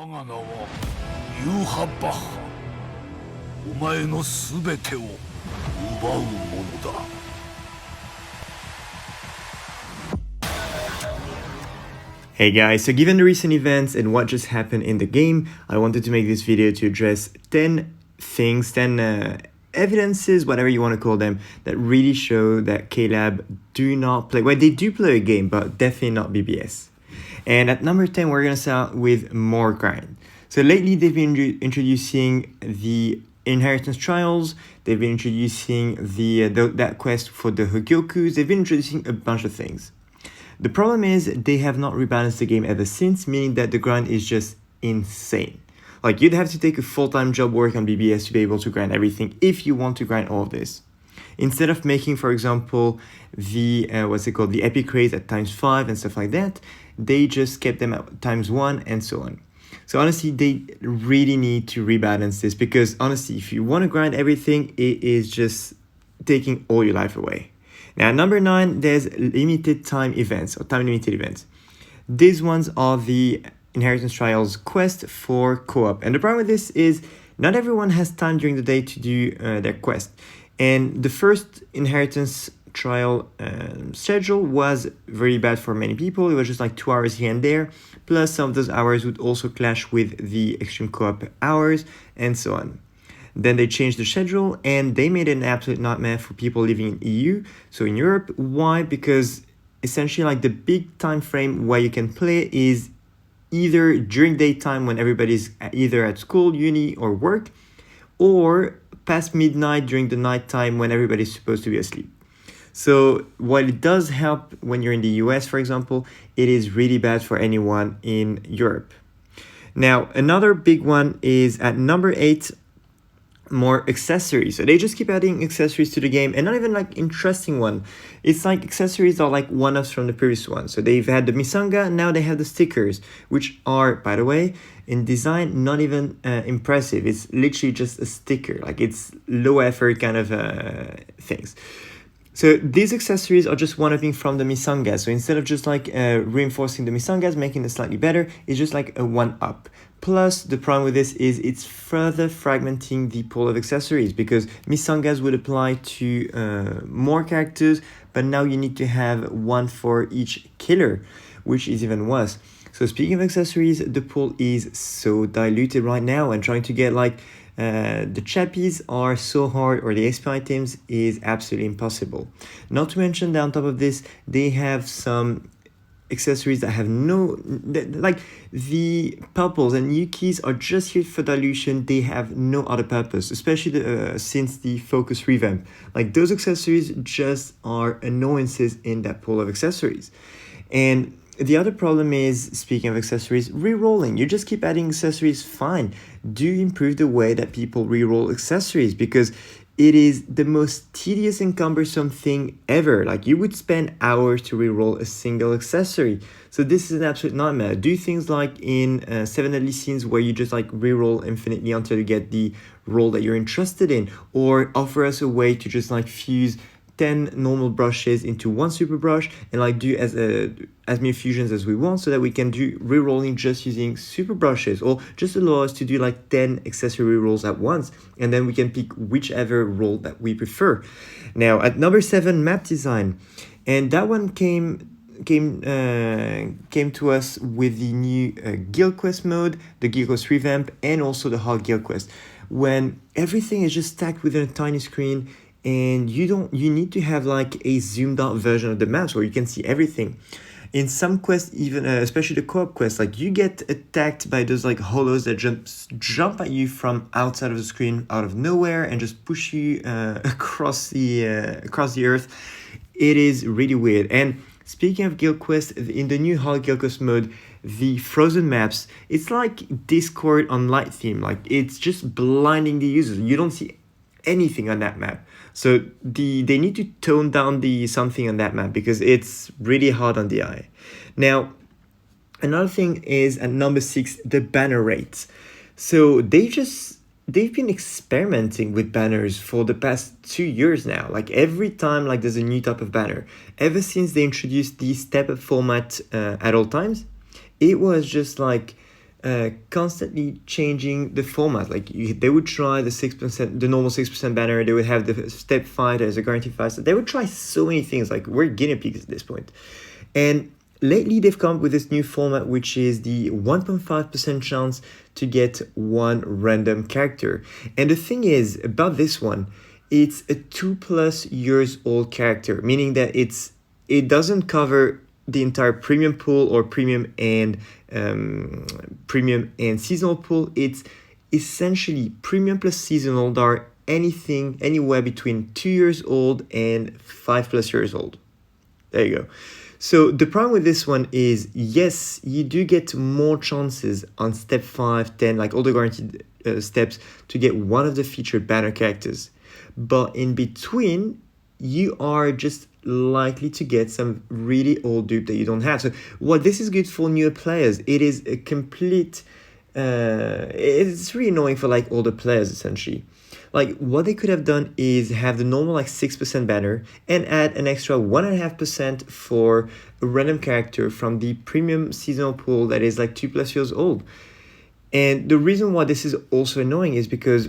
我が名はユーハ・バッハ。お前のすべてを奪うものだ。Hey guys, so given the recent events and what just happened in the game, I wanted to make this video to address 10 things, 10 evidences, whatever you want to call them, that really show that KLab do not play, well, they do play a game, but definitely not BBS. And at number 10, we're going to start with more grind. So lately, they've been introducing the Inheritance Trials, they've been introducing that quest for the Hogyokus, they've been introducing a bunch of things. The problem is they have not rebalanced the game ever since, meaning that the grind is just insane. Like, you'd have to take a full-time job work on BBS to be able to grind everything if you want to grind all of this. Instead of making, for example, the the epic raids at ×5 and stuff like that, they just kept them at ×1 and so on. So honestly, they really need to rebalance this, because honestly, if you want to grind everything, it is just taking all your life away. Now, number 9, there's limited time events or time limited events. These ones are the Inheritance Trials quest for co-op. And the problem with this is not everyone has time during the day to do their quest. And the first Inheritance Trial schedule was very bad for many people. It was just like 2 hours here and there. Plus some of those hours would also clash with the extreme co-op hours and so on. Then they changed the schedule and they made it an absolute nightmare for people living in EU, so in Europe. Why? Because essentially, like, the big time frame where you can play is either during daytime when everybody's either at school, uni, or work, or past midnight during the nighttime when everybody's supposed to be asleep. So while it does help when you're in the US, for example, it is really bad for anyone in Europe. Now, another big one is at number 8, more accessories. So they just keep adding accessories to the game, and not even like interesting one. It's like accessories are like one-offs from the previous one. So they've had the misanga, now they have the stickers, which are, by the way, in design not even impressive. It's literally just a sticker, like it's low effort kind of things. So these accessories are just one-upping from the misangas. So instead of just like reinforcing the misangas, making it slightly better, it's just like a one-up. Plus, the problem with this is it's further fragmenting the pool of accessories, because misangas would apply to more characters, but now you need to have one for each killer, which is even worse. So speaking of accessories, the pool is so diluted right now, and trying to get like the chappies are so hard, or the XP items is absolutely impossible. Not to mention that on top of this, they have some accessories that have like the purples and yukis are just here for dilution. They have no other purpose, especially since the focus revamp. Like, those accessories just are annoyances in that pool of accessories. And the other problem is, speaking of accessories, re-rolling. You just keep adding accessories, fine. Do improve the way that people re-roll accessories, because it is the most tedious and cumbersome thing ever. Like, you would spend hours to re-roll a single accessory. So this is an absolute nightmare. Do things like in 7 Deadly Sins, where you just like re-roll infinitely until you get the roll that you're interested in, or offer us a way to just like fuse 10 normal brushes into one super brush and like do as many fusions as we want, so that we can do re-rolling just using super brushes, or just allow us to do like 10 accessory rolls at once, and then we can pick whichever roll that we prefer. Now at number 7, map design, and that one came to us with the new guild quest mode, the guild quest revamp, and also the hard guild quest, when everything is just stacked within a tiny screen, and you need to have like a zoomed out version of the maps where you can see everything. In some quests, even especially the co-op quests, like, you get attacked by those like hollows that jump at you from outside of the screen, out of nowhere, and just push you across the earth. It is really weird. And speaking of guild quests, in the new hard guild quest mode, the frozen maps, it's like Discord on light theme. Like, it's just blinding the users. You don't see anything on that map. So they need to tone down the something on that map, because it's really hard on the eye. Now, another thing is at number 6, the banner rates. So they've been experimenting with banners for the past 2 years now. Like, every time like there's a new type of banner, ever since they introduced the step-up format at all times, it was just like constantly changing the format. Like they would try the 6%, the normal 6% banner. They would have the step fight as a guaranteed fight. So they would try so many things. Like we're guinea pigs at this point. And lately they've come up with this new format, which is the 1.5% chance to get one random character. And the thing is about this one, it's a 2+ years old character, meaning that it doesn't cover the entire premium pool or premium and seasonal pool. It's essentially premium plus seasonal that are anything anywhere between 2 years old and 5+ years old. There you go. So the problem with this one is, yes, you do get more chances on step 5, 10, like all the guaranteed steps to get one of the featured banner characters. But in between, you are just likely to get some really old dupe that you don't have. So while this is good for newer players, it is a complete it's really annoying for like older players essentially. Like what they could have done is have the normal like 6% banner and add an extra 1.5% for a random character from the premium seasonal pool that is like 2+ years old. And the reason why this is also annoying is because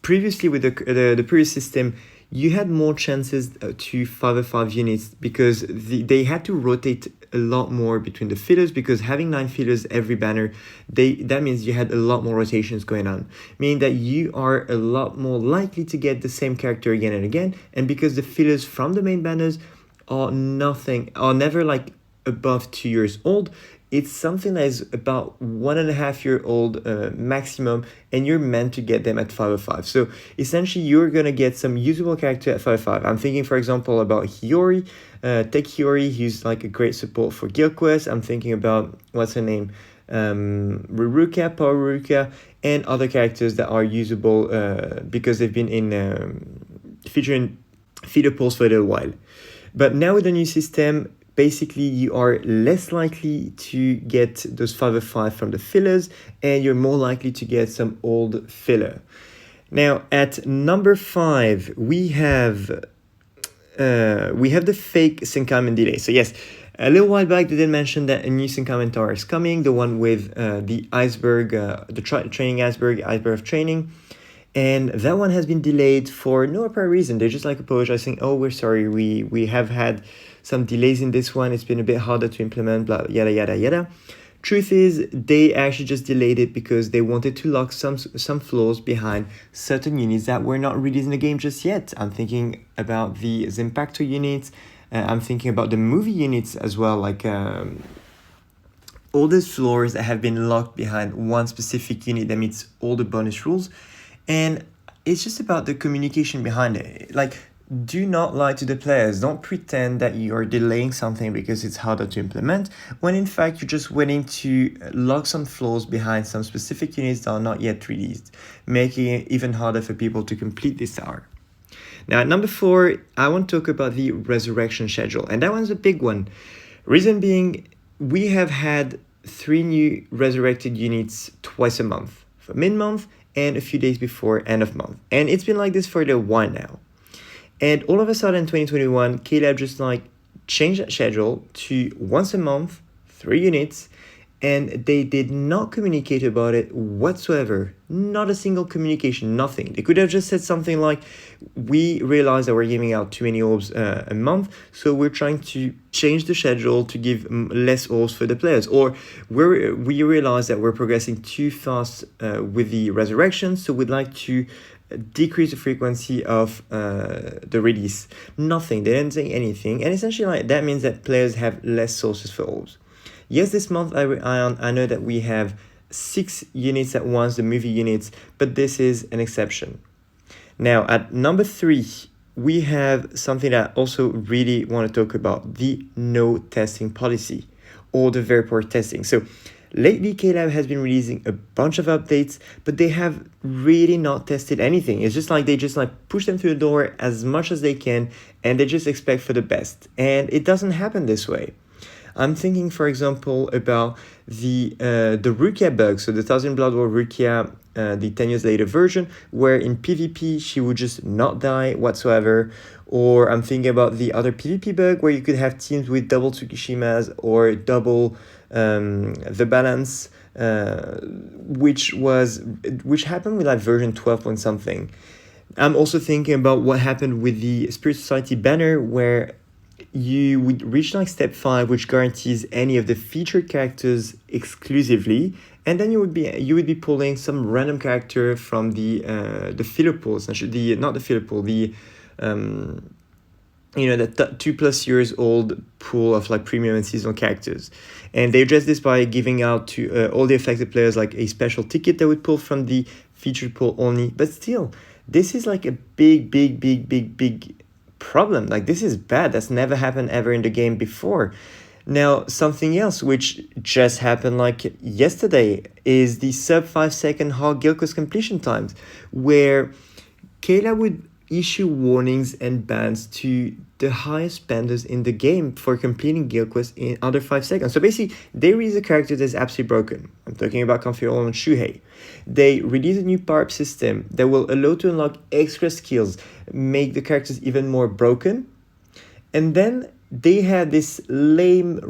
previously with the previous system, you had more chances to 505 units because they had to rotate a lot more between the fillers, because having 9 fillers every banner, that means you had a lot more rotations going on, meaning that you are a lot more likely to get the same character again and again. And because the fillers from the main banners are never like above 2 years old, it's something that is about 1.5 year old maximum, and you're meant to get them at 505. So essentially you're gonna get some usable character at 505. I'm thinking, for example, about Hiyori, Tech Hiyori, who's like a great support for Guild Quest. I'm thinking about, what's her name, Ruruka, Power Ruruka, and other characters that are usable because they've been in featuring feeder pools for a little while. But now with the new system, basically you are less likely to get those 505 from the fillers, and you're more likely to get some old filler. Now at number 5, we have the fake Senkamen delay. So yes, a little while back they did mention that a new Senkamen tower is coming, the one with the iceberg, the training iceberg of training. And that one has been delayed for no apparent reason. They just like apologizing, oh, we're sorry, we have had some delays in this one, it's been a bit harder to implement, blah, yada, yada, yada. Truth is, they actually just delayed it because they wanted to lock some flaws behind certain units that were not released in the game just yet. I'm thinking about the Zimpacto units, I'm thinking about the movie units as well, like all those floors that have been locked behind one specific unit that meets all the bonus rules. And it's just about the communication behind it. Like, do not lie to the players. Don't pretend that you are delaying something because it's harder to implement, when in fact you're just waiting to lock some flaws behind some specific units that are not yet released, making it even harder for people to complete this tower. Now at number 4, I want to talk about the resurrection schedule, and that one's a big one. Reason being, we have had 3 new resurrected units twice a month, for mid-month and a few days before end of month. And it's been like this for a little while now. And all of a sudden in 2021, KLab just like changed that schedule to once a month, 3 units, and they did not communicate about it whatsoever. Not a single communication, nothing. They could have just said something like, we realize that we're giving out too many orbs a month, so we're trying to change the schedule to give less orbs for the players. Or we realize that we're progressing too fast with the resurrection, so we'd like to decrease the frequency of the release. Nothing. They didn't say anything, and essentially like that means that players have less sources for orbs. Yes, this month I know that we have 6 units at once, the movie units, but this is an exception. Now at number 3, we have something that I also really want to talk about, the no testing policy, or the very poor testing. So lately KLab has been releasing a bunch of updates, but they have really not tested anything. It's just like they just like push them through the door as much as they can, and they just expect for the best. And it doesn't happen this way. I'm thinking, for example, about the Rukia bug, so the Thousand Blood War Rukia, the 10 years later version, where in PvP she would just not die whatsoever. Or I'm thinking about the other PvP bug where you could have teams with double Tsukishimas or double the balance which happened with like version 12 point something. I'm also thinking about what happened with the Spirit Society banner, where you would reach like step 5, which guarantees any of the featured characters exclusively, and then you would be pulling some random character from the filler pools, the not the filler pool, the the 2+ years old pool of like premium and seasonal characters. And they address this by giving out to all the affected players like a special ticket that would pull from the featured pool only. But still, this is like a big problem. Like, this is bad. That's never happened ever in the game before. Now, something else which just happened like yesterday is the sub 5-second hard Guild Quest completion times, where Kayla would issue warnings and bans to the highest spenders in the game for completing Guild Quest in under 5 seconds. So basically, they release a character that's absolutely broken. I'm talking about Confiol and Shuhei. They release a new power-up system that will allow to unlock extra skills, make the characters even more broken. And then they had this lame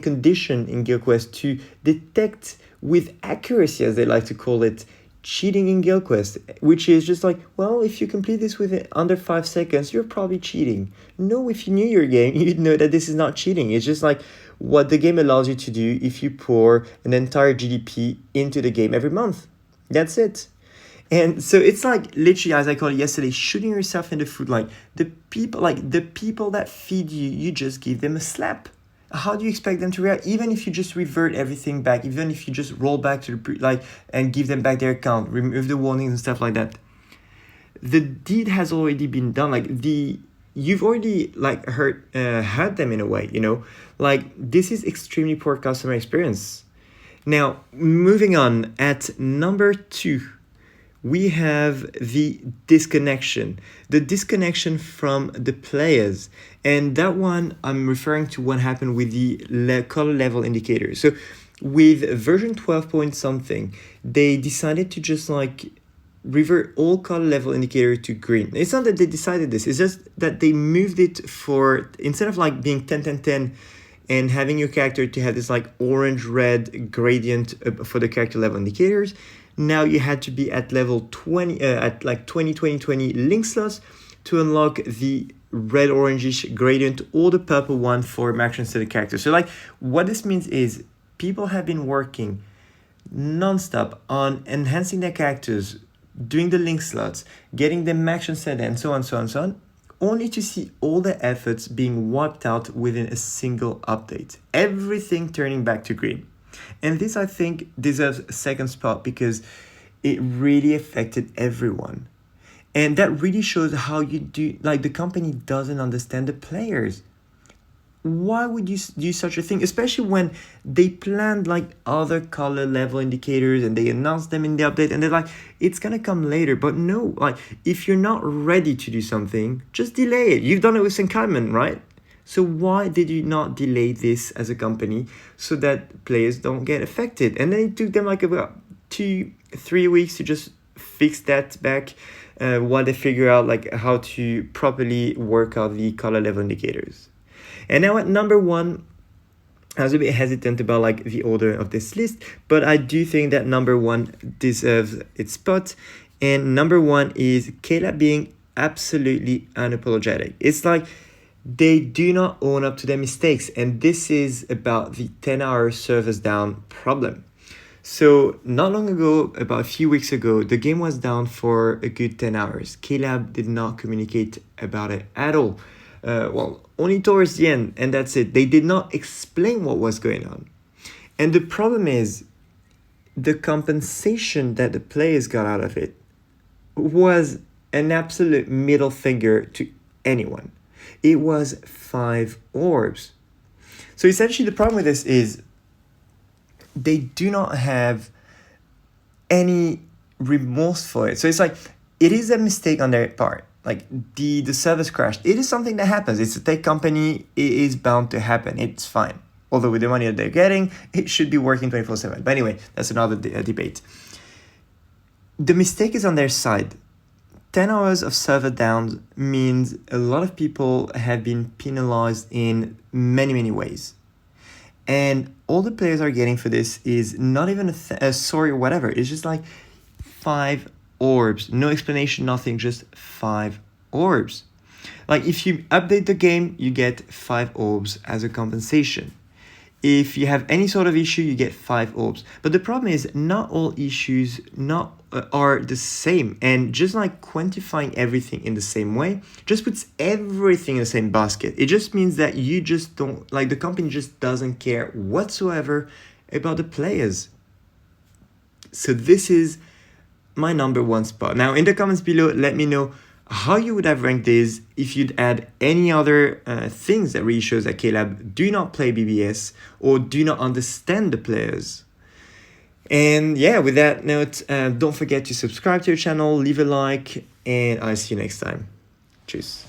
condition in Guild Quest to detect with accuracy, as they like to call it, cheating in Guild Quest, which is just like, well, if you complete this within under 5 seconds, you're probably cheating. No, if you knew your game, you'd know that this is not cheating. It's just like what the game allows you to do if you pour an entire GDP into the game every month. That's it. And so it's like, literally, as I called it yesterday, shooting yourself in the foot. Like the people that feed you, you just give them a slap. How do you expect them to react? Even if you just revert everything back, even if you just roll back to the and give them back their account, remove the warnings and stuff like that, the deed has already been done. Like you've already like hurt them in a way, Like, this is extremely poor customer experience. Now, moving on, at number 2, we have the disconnection from the players. And that one, I'm referring to what happened with the color level indicators. So with version 12 point something, they decided to just like revert all color level indicator to green. It's not that they decided this, it's just that they moved it for, instead of like being 10-10-10 and having your character to have this like orange-red gradient for the character level indicators, now you had to be at level 20, at like 20-20-20 link slots to unlock the red orangish gradient or the purple one for max sensitive characters. So like what this means is people have been working non-stop on enhancing their characters, doing the link slots, getting them max set, and so on, only to see all their efforts being wiped out within a single update. Everything turning back to green. And this, I think, deserves a second spot because it really affected everyone. And that really shows how the company doesn't understand the players. Why would you do such a thing? Especially when they planned like other color level indicators and they announced them in the update and they're like, it's gonna come later. But no, like if you're not ready to do something, just delay it. You've done it with Senkaiman, right? So why did you not delay this as a company so that players don't get affected? And then it took them like about 2-3 weeks to just fix that back while they figure out like how to properly work out the color level indicators. And now at number 1, I was a bit hesitant about like the order of this list, but I do think that number 1 deserves its spot. And number 1 is Kayla being absolutely unapologetic. It's like they do not own up to their mistakes, and this is about the 10-hour servers down problem. So not long ago, about a few weeks ago, the game was down for a good 10 hours. Kayla did not communicate about it at all. Only towards the end, and that's it. They did not explain what was going on. And the problem is, the compensation that the players got out of it was an absolute middle finger to anyone. It was 5 orbs. So essentially the problem with this is they do not have any remorse for it. So it's like, it is a mistake on their part. Like the service crashed. It is something that happens. It's a tech company. It is bound to happen. It's fine. Although with the money that they're getting, it should be working 24/7. But anyway, that's another debate. The mistake is on their side. 10 hours of server down means a lot of people have been penalized in many ways. And all the players are getting for this is not even a story or whatever. It's just like 5 orbs. No explanation, nothing, just 5 orbs. Like if you update the game, you get 5 orbs as a compensation. If you have any sort of issue, you get 5 orbs. But the problem is not all issues are the same. And just like quantifying everything in the same way just puts everything in the same basket. It just means that you just don't, like the company just doesn't care whatsoever about the players. So this is my number 1 spot. Now in the comments below, let me know how you would have ranked this, if you'd add any other things that really shows that KLab do not play BBS or do not understand the players. And yeah, with that note, don't forget to subscribe to your channel, leave a like, and I'll see you next time. Cheers.